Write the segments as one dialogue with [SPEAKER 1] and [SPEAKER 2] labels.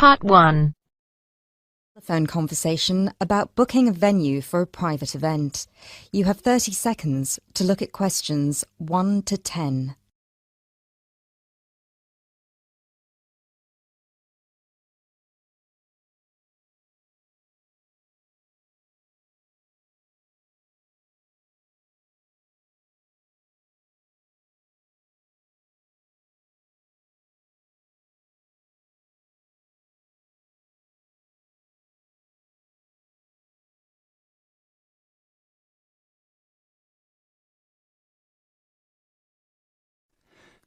[SPEAKER 1] Part 1.
[SPEAKER 2] Telephone conversation about booking a venue for a private event. You have 30 seconds to look at questions 1 to 10.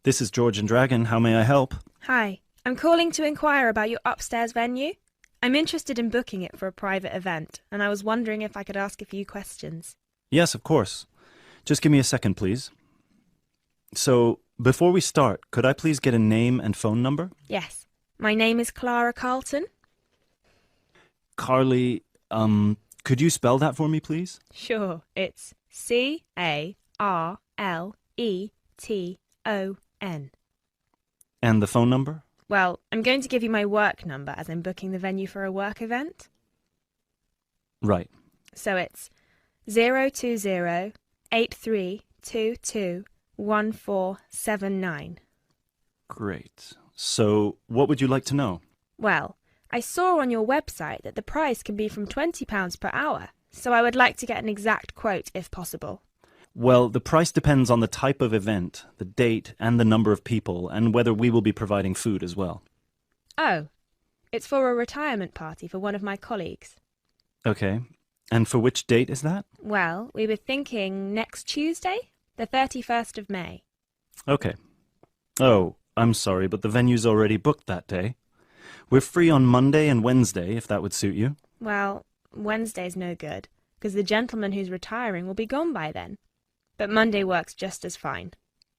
[SPEAKER 3] This is George and Dragon. How may I help?
[SPEAKER 4] Hi, I'm calling to inquire about your upstairs venue. I'm interested in booking it for a private event, and I was wondering if I could ask a few questions.
[SPEAKER 3] Yes, of course. Just give me a second, please. So, before we start, could I please get a name and phone number?
[SPEAKER 4] Yes, my name is Clara Carlton.
[SPEAKER 3] Carly, could you spell that for me, please?
[SPEAKER 4] Sure, it's Carleton.
[SPEAKER 3] And the phone number?
[SPEAKER 4] Well, I'm going to give you my work number as I'm booking the venue for a work event.
[SPEAKER 3] Right.
[SPEAKER 4] So it's 020-8322-1479.
[SPEAKER 3] Great. So, what would you like to know?
[SPEAKER 4] Well, I saw on your website that the price can be from £20 per hour, so I would like to get an exact quote if possible.
[SPEAKER 3] Well, the price depends on the type of event, the date, and the number of people, and whether we will be providing food as well.
[SPEAKER 4] Oh, it's for a retirement party for one of my colleagues.
[SPEAKER 3] Okay. And for which date is that?
[SPEAKER 4] Well, we were thinking next Tuesday, the 31st of May.
[SPEAKER 3] Okay. Oh, I'm sorry, but the venue's already booked that day. We're free on Monday and Wednesday, if that would suit you.
[SPEAKER 4] Well, Wednesday's no good, because the gentleman who's retiring will be gone by then. But Monday works just as fine.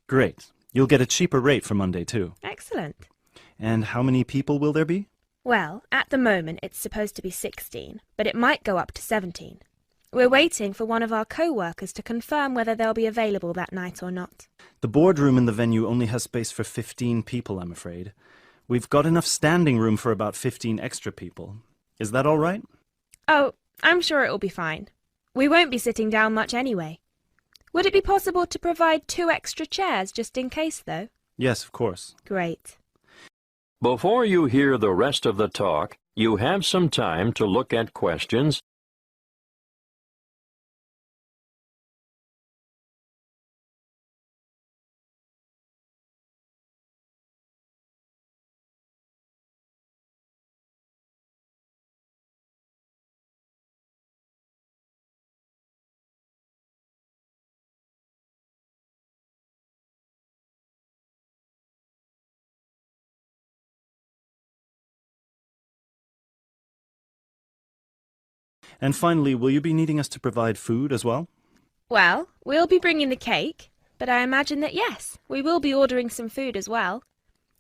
[SPEAKER 3] Great. You'll get a cheaper rate for Monday, too.
[SPEAKER 4] Excellent.
[SPEAKER 3] And how many people will there be?
[SPEAKER 4] Well, at the moment it's supposed to be 16, but it might go up to 17. We're waiting for one of our co-workers to confirm whether they'll be available that night or not.
[SPEAKER 3] The boardroom in the venue only has space for 15 people, I'm afraid. We've got enough standing room for about 15 extra people. Is that all right?
[SPEAKER 4] Oh, I'm sure it'll be fine. We won't be sitting down much anyway. Would it be possible to provide 2 extra chairs just in case, though?
[SPEAKER 3] Yes, of course.
[SPEAKER 4] Great.
[SPEAKER 5] Before you hear the rest of the talk, you have some time to look at questions
[SPEAKER 3] And finally, will you be needing us to provide food as well?
[SPEAKER 4] Well, we'll be bringing the cake, but I imagine that yes, we will be ordering some food as well.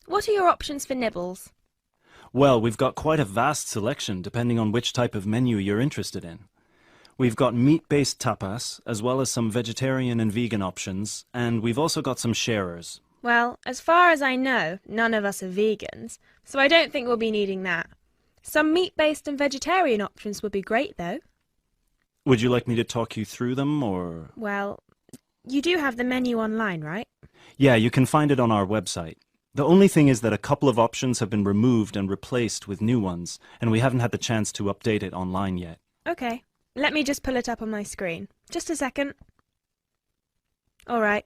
[SPEAKER 4] What are your options for nibbles?
[SPEAKER 3] Well, we've got quite a vast selection depending on which type of menu you're interested in. We've got meat-based tapas, as well as some vegetarian and vegan options, and we've also got some sharers.
[SPEAKER 4] Well, as far as I know, none of us are vegans, so I don't think we'll be needing that. Some meat-based and vegetarian options would be great, though.
[SPEAKER 3] Would you like me to talk you through them, or...?
[SPEAKER 4] Well, you do have the menu online, right?
[SPEAKER 3] Yeah, you can find it on our website. The only thing is that a couple of options have been removed and replaced with new ones, and we haven't had the chance to update it online yet.
[SPEAKER 4] Okay, let me just pull it up on my screen. Just a second. All right.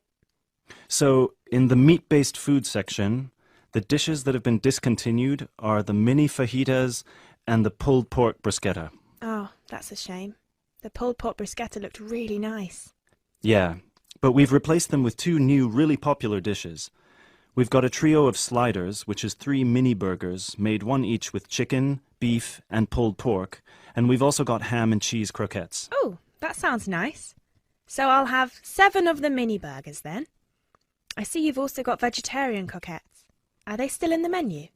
[SPEAKER 3] So, in the meat-based food section, the dishes that have been discontinued are the mini fajitas and the pulled pork bruschetta.
[SPEAKER 4] Oh, that's a shame. The pulled pork bruschetta looked really nice.
[SPEAKER 3] Yeah, but we've replaced them with 2 new really popular dishes. We've got a trio of sliders, which is 3 mini burgers, made one each with chicken, beef, and pulled pork, and we've also got ham and cheese croquettes.
[SPEAKER 4] Oh, that sounds nice. So I'll have 7 of the mini burgers then. I see you've also got vegetarian croquettes. Are they still in the menu?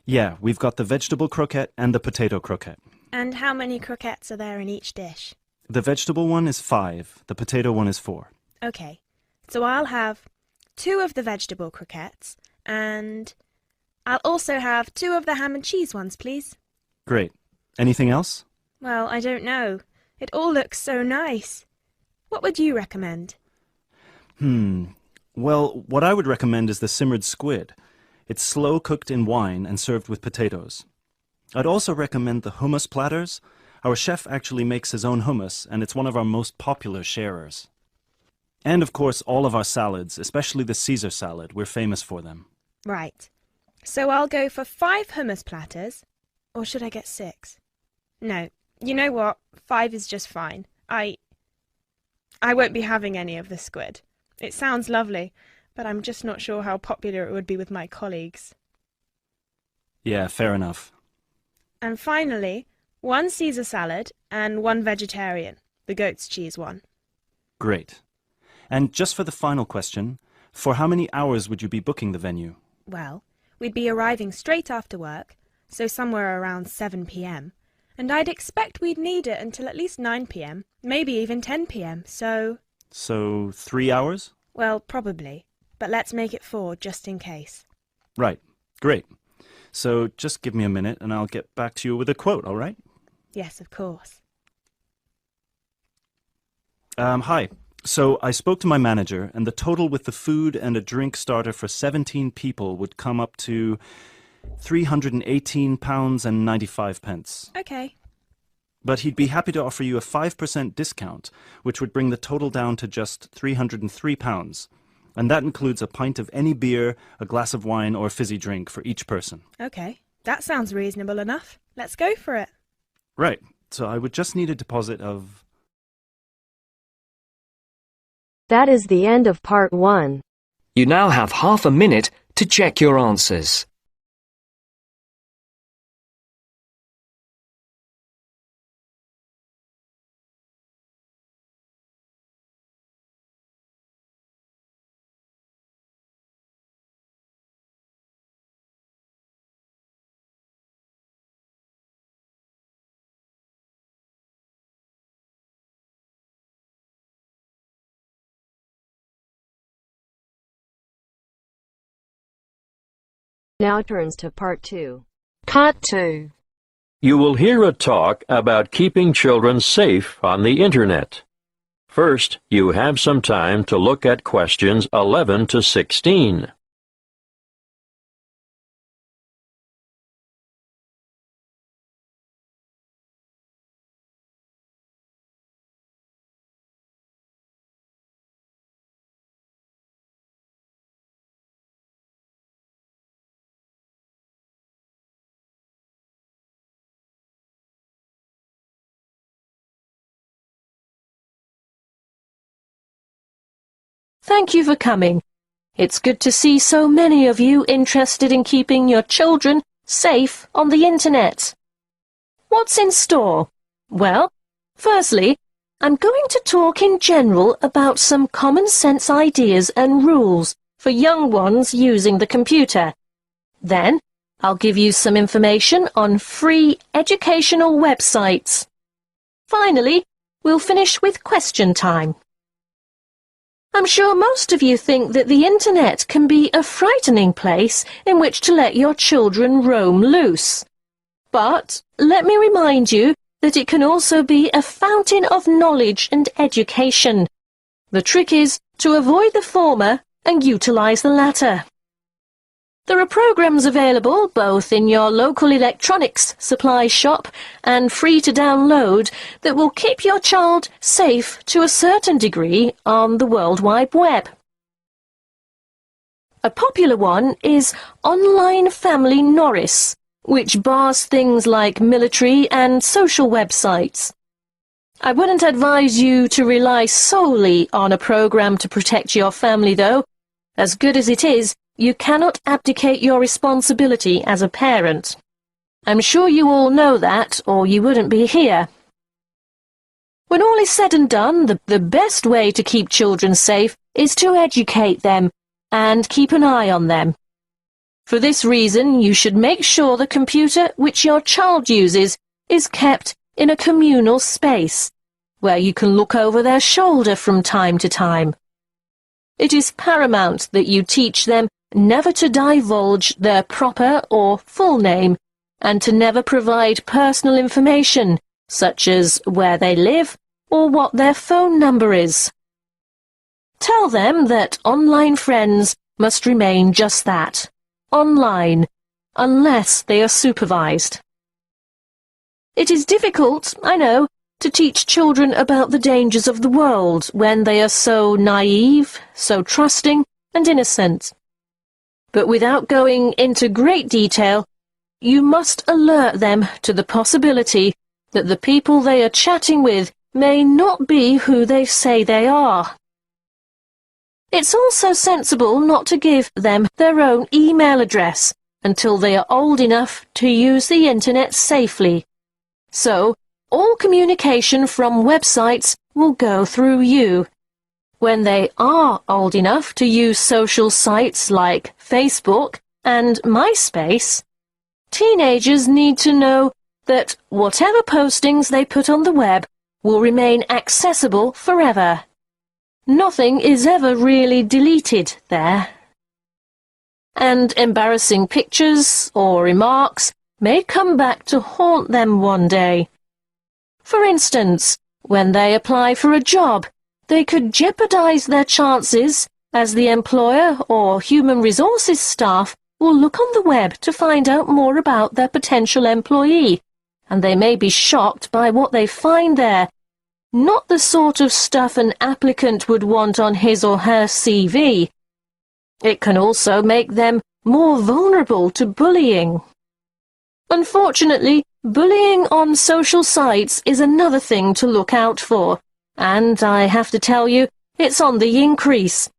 [SPEAKER 3] Yeah, we've got the vegetable croquette and the potato croquette.
[SPEAKER 4] And how many croquettes are there in each dish?
[SPEAKER 3] The vegetable one is 5, the potato one is 4.
[SPEAKER 4] Okay, so I'll have 2 of the vegetable croquettes and I'll also have 2 of the ham and cheese ones, please.
[SPEAKER 3] Great. Anything else?
[SPEAKER 4] Well, I don't know. It all looks so nice. What would you recommend?
[SPEAKER 3] Well, what I would recommend is the simmered squid. It's slow cooked in wine and served with potatoes. I'd also recommend the hummus platters. Our chef actually makes his own hummus, and it's one of our most popular sharers. And of course, all of our salads, especially the Caesar salad. We're famous for them.
[SPEAKER 4] Right. So I'll go for 5 hummus platters. Or should I get 6? No. You know what? 5 is just fine. I won't be having any of the squid. It sounds lovely, but I'm just not sure how popular it would be with my colleagues.
[SPEAKER 3] Yeah, fair enough.
[SPEAKER 4] And finally, 1 Caesar salad and 1 vegetarian, the goat's cheese one.
[SPEAKER 3] Great. And just for the final question, for how many hours would you be booking the venue?
[SPEAKER 4] Well, we'd be arriving straight after work, so somewhere around 7 p.m. And I'd expect we'd need it until at least 9 p.m., maybe even 10 p.m., so...
[SPEAKER 3] So 3 hours?
[SPEAKER 4] Well, probably. But let's make it 4, just in case.
[SPEAKER 3] Right. Great. So just give me a minute and I'll get back to you with a quote, all right?
[SPEAKER 4] Yes, of course.
[SPEAKER 3] Hi. So I spoke to my manager, and the total with the food and a drink starter for 17 people would come up to £318.95.
[SPEAKER 4] Okay.
[SPEAKER 3] But he'd be happy to offer you a 5% discount, which would bring the total down to just £303. And that includes a pint of any beer, a glass of wine, or fizzy drink for each person.
[SPEAKER 4] Okay. That sounds reasonable enough. Let's go for it.
[SPEAKER 3] Right. So I would just need a deposit of...
[SPEAKER 1] That is the end of part 1.
[SPEAKER 6] You now have half a minute to check your answers.
[SPEAKER 1] Now turns to part 2.
[SPEAKER 2] Part 2.
[SPEAKER 5] You will hear a talk about keeping children safe on the Internet. First, you have some time to look at questions 11 to 16.
[SPEAKER 6] Thank you for coming. It's good to see so many of you interested in keeping your children safe on the Internet. What's in store? Well, firstly, I'm going to talk in general about some common sense ideas and rules for young ones using the computer. Then, I'll give you some information on free educational websites. Finally, we'll finish with question time. I'm sure most of you think that the Internet can be a frightening place in which to let your children roam loose. But let me remind you that it can also be a fountain of knowledge and education. The trick is to avoid the former and utilize the latter. There are programs available both in your local electronics supply shop and free to download that will keep your child safe to a certain degree on the World Wide Web. A popular one is Online Family Norris, which bars things like military and social websites. I wouldn't advise you to rely solely on a program to protect your family, though. As good as it is, you cannot abdicate your responsibility as a parent. I'm sure you all know that, or you wouldn't be here. When all is said and done, the best way to keep children safe is to educate them and keep an eye on them. For this reason, you should make sure the computer which your child uses is kept in a communal space, where you can look over their shoulder from time to time. It is paramount that you teach them never to divulge their proper or full name, and to never provide personal information, such as where they live or what their phone number is. Tell them that online friends must remain just that, online, unless they are supervised. It is difficult, I know, to teach children about the dangers of the world when they are so naive, so trusting and innocent. But without going into great detail, you must alert them to the possibility that the people they are chatting with may not be who they say they are. It's also sensible not to give them their own email address until they are old enough to use the internet safely. So, all communication from websites will go through you. When they are old enough to use social sites like Facebook and MySpace, teenagers need to know that whatever postings they put on the web will remain accessible forever. Nothing is ever really deleted there. And embarrassing pictures or remarks may come back to haunt them one day. For instance, when they apply for a job, they could jeopardize their chances as the employer or human resources staff will look on the web to find out more about their potential employee, and they may be shocked by what they find there. Not the sort of stuff an applicant would want on his or her CV. It can also make them more vulnerable to bullying. Unfortunately, bullying on social sites is another thing to look out for, and I have to tell you, it's on the increase.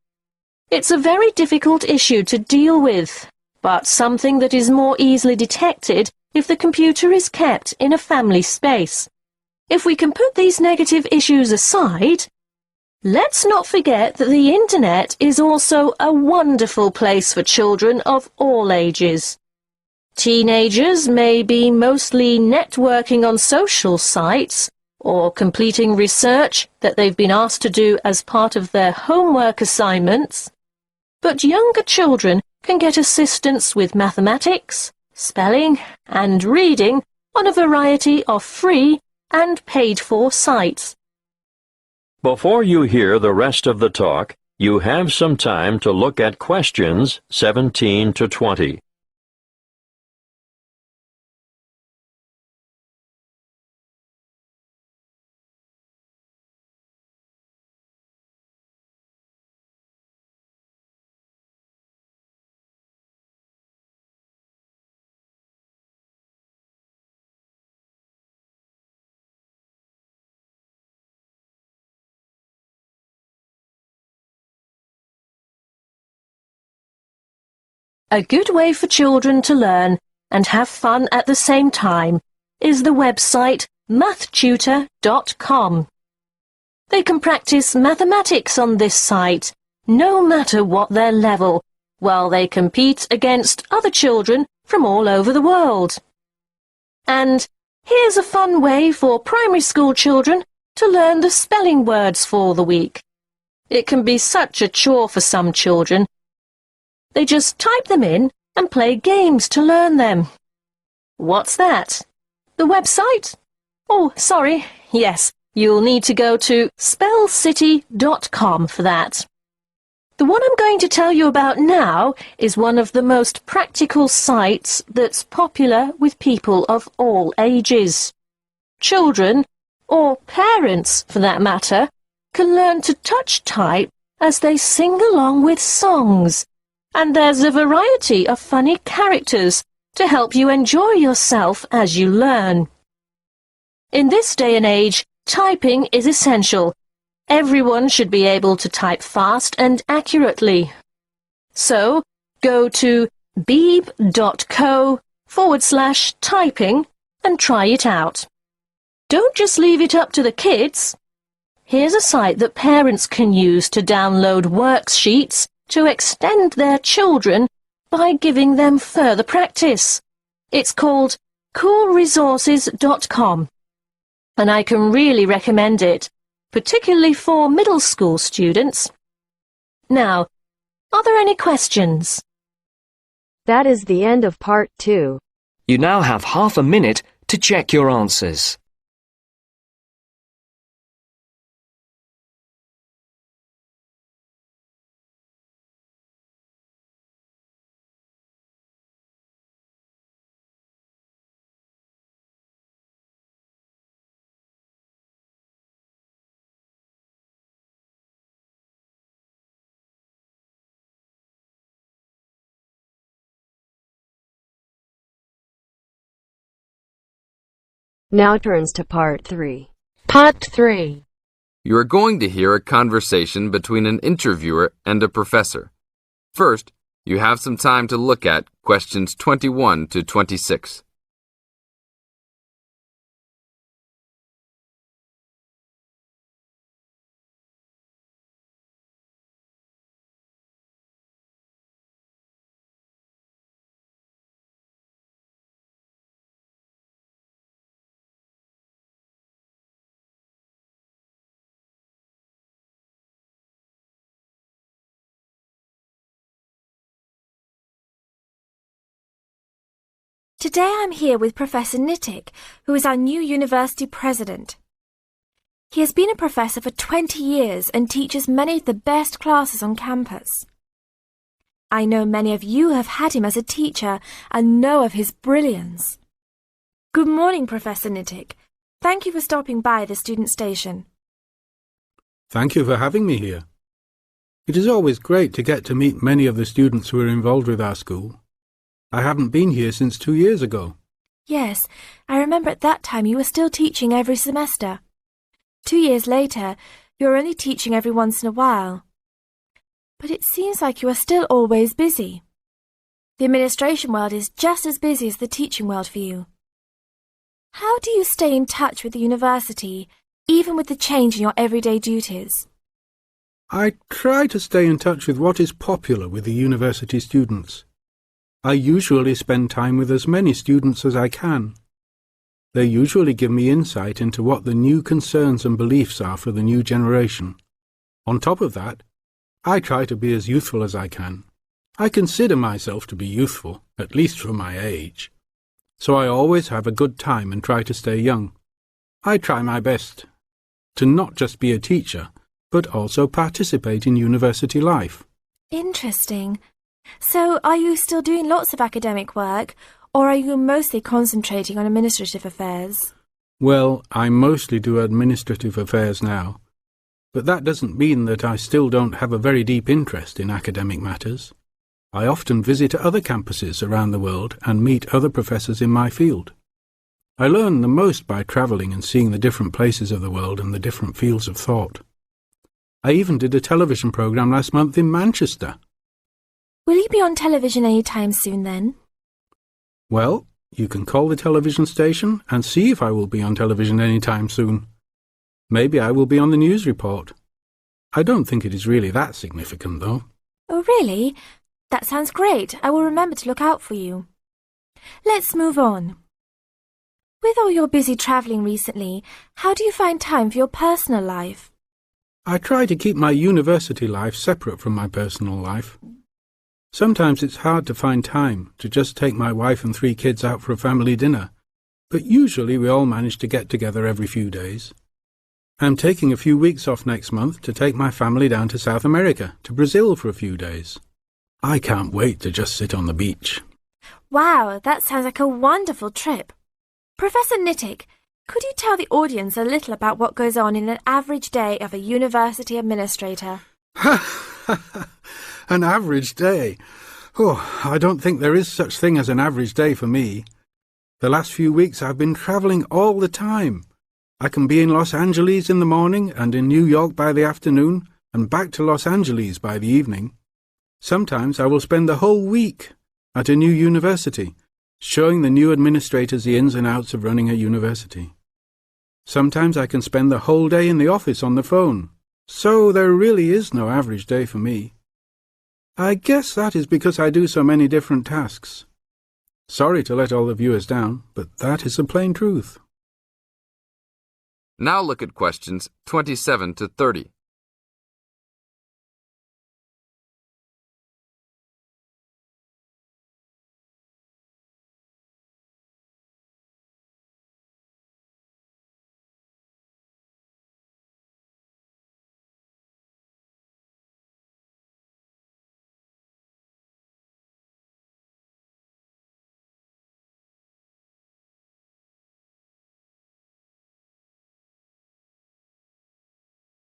[SPEAKER 6] It's a very difficult issue to deal with, but something that is more easily detected if the computer is kept in a family space. If we can put these negative issues aside, let's not forget that the internet is also a wonderful place for children of all ages. Teenagers may be mostly networking on social sites or completing research that they've been asked to do as part of their homework assignments, but younger children can get assistance with mathematics, spelling, and reading on a variety of free and paid-for sites.
[SPEAKER 5] Before you hear the rest of the talk, you have some time to look at questions 17 to 20.
[SPEAKER 6] A good way for children to learn and have fun at the same time is the website mathtutor.com. They can practice mathematics on this site, no matter what their level, while they compete against other children from all over the world. And here's a fun way for primary school children to learn the spelling words for the week. It can be such a chore for some children. They just type them in and play games to learn them. What's that? The website? Oh, sorry, yes, you'll need to go to spellcity.com for that. The one I'm going to tell you about now is one of the most practical sites that's popular with people of all ages. Children, or parents for that matter, can learn to touch type as they sing along with songs. And there's a variety of funny characters to help you enjoy yourself as you learn. In this day and age, typing is essential. Everyone should be able to type fast and accurately. So, go to beeb.co/typing and try it out. Don't just leave it up to the kids. Here's a site that parents can use to download worksheets to extend their children by giving them further practice. It's called coolresources.com, and I can really recommend it, particularly for middle school students. Now, are there any questions?
[SPEAKER 1] That is the end of part 2.
[SPEAKER 7] You now have half a minute to check your answers.
[SPEAKER 1] Now turns to part 3.
[SPEAKER 6] Part 3.
[SPEAKER 8] You are going to hear a conversation between an interviewer and a professor. First, you have some time to look at questions 21 to 26.
[SPEAKER 9] Today I'm here with Professor Nittick, who is our new university president. He has been a professor for 20 years and teaches many of the best classes on campus. I know many of you have had him as a teacher and know of his brilliance. Good morning, Professor Nittick. Thank you for stopping by the student station.
[SPEAKER 10] Thank you for having me here. It is always great to get to meet many of the students who are involved with our school. I haven't been here since 2 years ago.
[SPEAKER 9] Yes, I remember at that time you were still teaching every semester. 2 years later, you are only teaching every once in a while. But it seems like you are still always busy. The administration world is just as busy as the teaching world for you. How do you stay in touch with the university, even with the change in your everyday duties?
[SPEAKER 10] I try to stay in touch with what is popular with the university students. I usually spend time with as many students as I can. They usually give me insight into what the new concerns and beliefs are for the new generation. On top of that, I try to be as youthful as I can. I consider myself to be youthful, at least for my age. So I always have a good time and try to stay young. I try my best to not just be a teacher, but also participate in university life.
[SPEAKER 9] Interesting. So, are you still doing lots of academic work, or are you mostly concentrating on administrative affairs?
[SPEAKER 10] Well, I mostly do administrative affairs now, but that doesn't mean that I still don't have a very deep interest in academic matters. I often visit other campuses around the world and meet other professors in my field. I learn the most by travelling and seeing the different places of the world and the different fields of thought. I even did a television programme last month in Manchester.
[SPEAKER 9] Will you be on television any time soon then?
[SPEAKER 10] Well, you can call the television station and see if I will be on television any time soon. Maybe I will be on the news report. I don't think it is really that significant, though.
[SPEAKER 9] Oh, really? That sounds great. I will remember to look out for you. Let's move on. With all your busy travelling recently, how do you find time for your personal life?
[SPEAKER 10] I try to keep my university life separate from my personal life. Sometimes it's hard to find time to just take my wife and 3 kids out for a family dinner, but usually we all manage to get together every few days. I'm taking a few weeks off next month to take my family down to South America, to Brazil for a few days. I can't wait to just sit on the beach.
[SPEAKER 9] Wow, that sounds like a wonderful trip. Professor Nittick, could you tell the audience a little about what goes on in an average day of a university administrator?
[SPEAKER 10] An average day? Oh, I don't think there is such thing as an average day for me. The last few weeks I've been travelling all the time. I can be in Los Angeles in the morning and in New York by the afternoon and back to Los Angeles by the evening. Sometimes I will spend the whole week at a new university, showing the new administrators the ins and outs of running a university. Sometimes I can spend the whole day in the office on the phone. So there really is no average day for me. I guess that is because I do so many different tasks. Sorry to let all the viewers down, but that is the plain truth.
[SPEAKER 8] Now look at questions 27 to 30.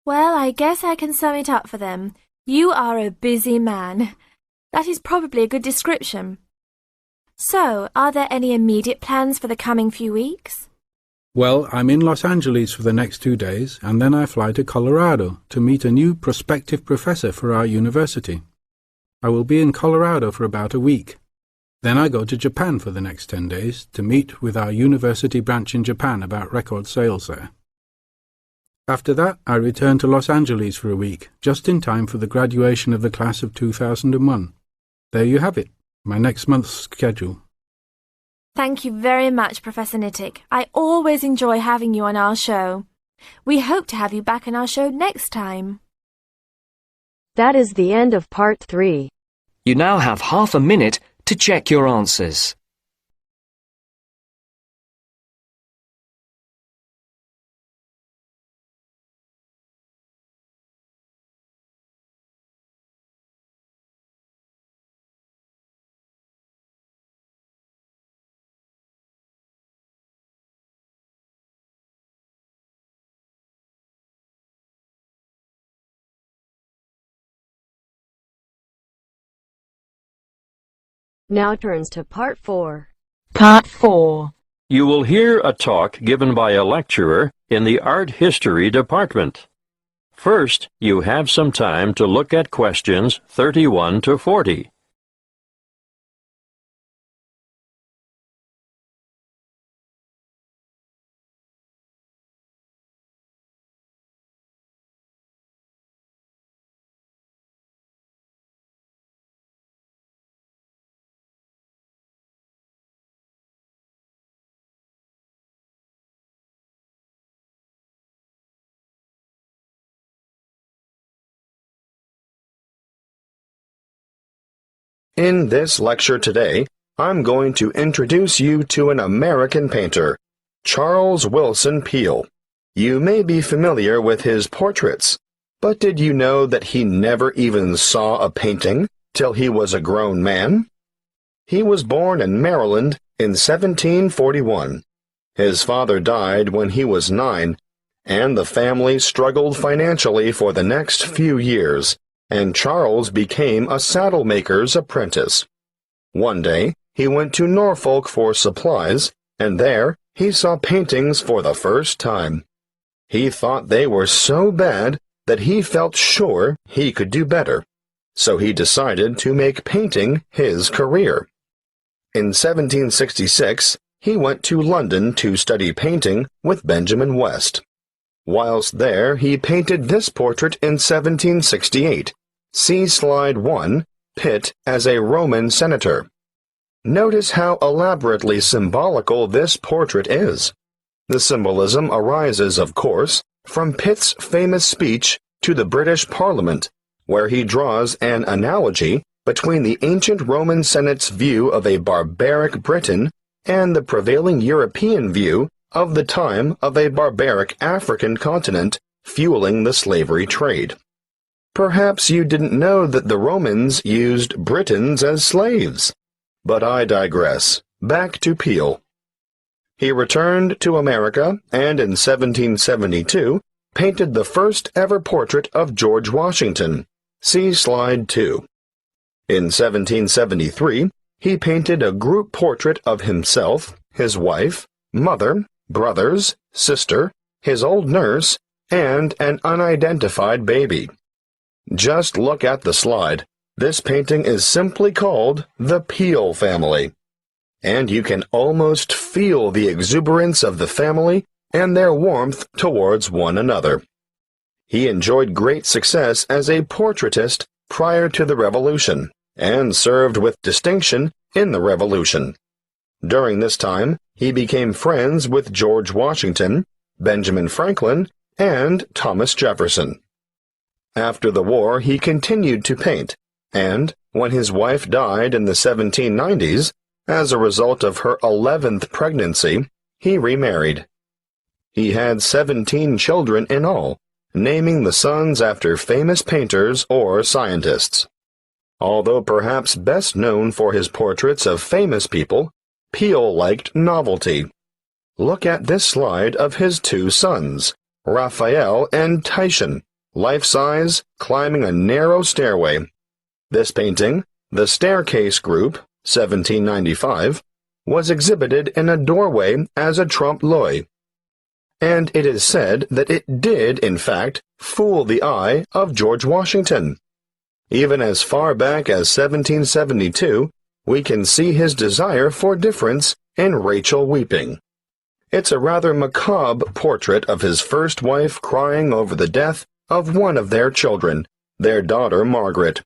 [SPEAKER 9] Well, I guess I can sum it up for them. You are a busy man. That is probably a good description. So, are there any immediate plans for the coming few weeks?
[SPEAKER 10] Well, I'm in Los Angeles for the next 2 days, and then I fly to Colorado to meet a new prospective professor for our university. I will be in Colorado for about a week. Then I go to Japan for the next 10 days to meet with our university branch in Japan about record sales there. After that, I return to Los Angeles for a week, just in time for the graduation of the class of 2001. There you have it, my next month's schedule.
[SPEAKER 9] Thank you very much, Professor Nittick. I always enjoy having you on our show. We hope to have you back on our show next time.
[SPEAKER 1] That is the end of part 3.
[SPEAKER 7] You now have half a minute to check your answers.
[SPEAKER 1] Now turns to part 4.
[SPEAKER 6] Part 4.
[SPEAKER 5] You will hear a talk given by a lecturer in the art history department. First, you have some time to look at questions 31 to 40.
[SPEAKER 11] In this lecture today, I'm going to introduce you to an American painter, Charles Willson Peale. You may be familiar with his portraits, but did you know that he never even saw a painting till he was a grown man? He was born in Maryland in 1741. His father died when he was 9, and the family struggled financially for the next few years, and Charles became a saddle maker's apprentice. One day, he went to Norfolk for supplies, and there he saw paintings for the first time. He thought they were so bad that he felt sure he could do better, so he decided to make painting his career. In 1766, he went to London to study painting with Benjamin West. Whilst there, he painted this portrait in 1768. See slide 1, Pitt as a Roman senator. Notice how elaborately symbolical this portrait is. The symbolism arises, of course, from Pitt's famous speech to the British Parliament, where he draws an analogy between the ancient Roman Senate's view of a barbaric Britain and the prevailing European view of the time of a barbaric African continent fueling the slavery trade. Perhaps you didn't know that the Romans used Britons as slaves. But I digress. Back to Peale. He returned to America and in 1772 painted the first ever portrait of George Washington. See slide 2. In 1773, he painted a group portrait of himself, his wife, mother, brothers, sister, his old nurse, and an unidentified baby. Just look at the slide. This painting is simply called the Peale family. And you can almost feel the exuberance of the family and their warmth towards one another. He enjoyed great success as a portraitist prior to the Revolution, and served with distinction in the Revolution. During this time, he became friends with George Washington, Benjamin Franklin, and Thomas Jefferson. After the war, he continued to paint, and, when his wife died in the 1790s, as a result of her 11th pregnancy, he remarried. He had 17 children in all, naming the sons after famous painters or scientists. Although perhaps best known for his portraits of famous people, Peale liked novelty. Look at this slide of his 2 sons, Raphael and Titian, life-size, climbing a narrow stairway. This painting, The Staircase Group, 1795, was exhibited in a doorway as a trompe-l'oeil, and it is said that it did, in fact, fool the eye of George Washington. Even as far back as 1772, we can see his desire for difference in Rachel Weeping. It's a rather macabre portrait of his first wife crying over the death of one of their children, their daughter Margaret.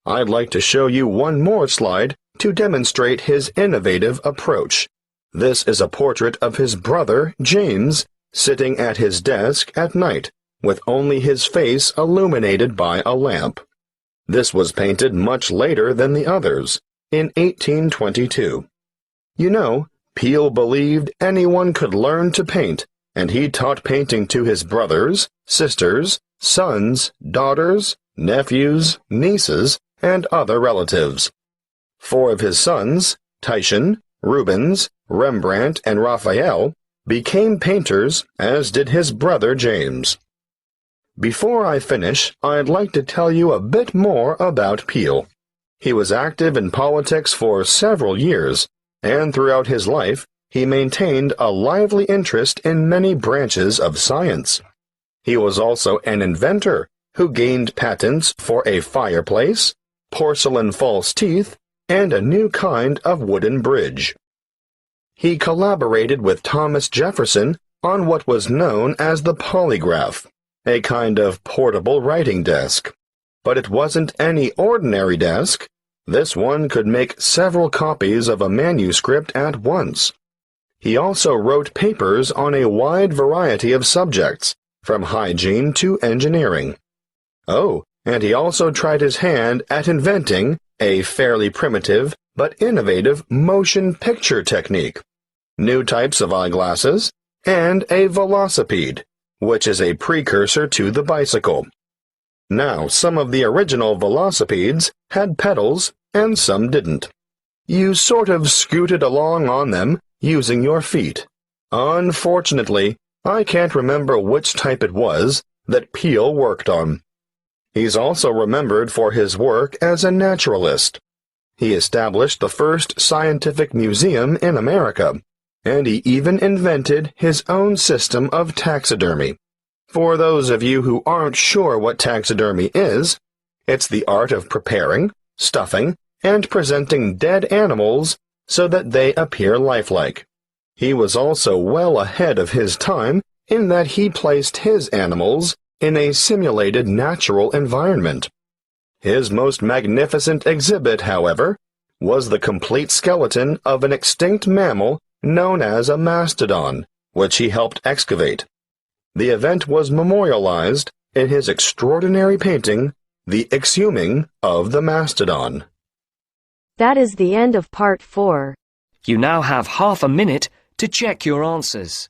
[SPEAKER 11] I'd like to show you one more slide to demonstrate his innovative approach. This is a portrait of his brother, James, sitting at his desk at night, with only his face illuminated by a lamp. This was painted much later than the others, in 1822. You know, Peale believed anyone could learn to paint, and he taught painting to his brothers, sisters, sons, daughters, nephews, nieces, and other relatives. 4 of his sons, Titian, Rubens, Rembrandt, and Raphael, became painters, as did his brother James. Before I finish, I'd like to tell you a bit more about Peale. He was active in politics for several years, and throughout his life, he maintained a lively interest in many branches of science. He was also an inventor who gained patents for a fireplace, porcelain false teeth, and a new kind of wooden bridge. He collaborated with Thomas Jefferson on what was known as the polygraph, a kind of portable writing desk. But it wasn't any ordinary desk. This one could make several copies of a manuscript at once. He also wrote papers on a wide variety of subjects, from hygiene to engineering. Oh, and he also tried his hand at inventing a fairly primitive but innovative motion picture technique, new types of eyeglasses, and a velocipede, which is a precursor to the bicycle. Now, some of the original velocipedes had pedals and some didn't. You sort of scooted along on them using your feet. Unfortunately, I can't remember which type it was that Peale worked on. He's also remembered for his work as a naturalist. He established the first scientific museum in America, and he even invented his own system of taxidermy. For those of you who aren't sure what taxidermy is, it's the art of preparing, stuffing, and presenting dead animals so that they appear lifelike. He was also well ahead of his time in that he placed his animals in a simulated natural environment. His most magnificent exhibit, however, was the complete skeleton of an extinct mammal known as a mastodon, which he helped excavate. The event was memorialized in his extraordinary painting, The Exhuming of the Mastodon.
[SPEAKER 1] That is the end of part 4.
[SPEAKER 7] You now have half a minute to check your answers.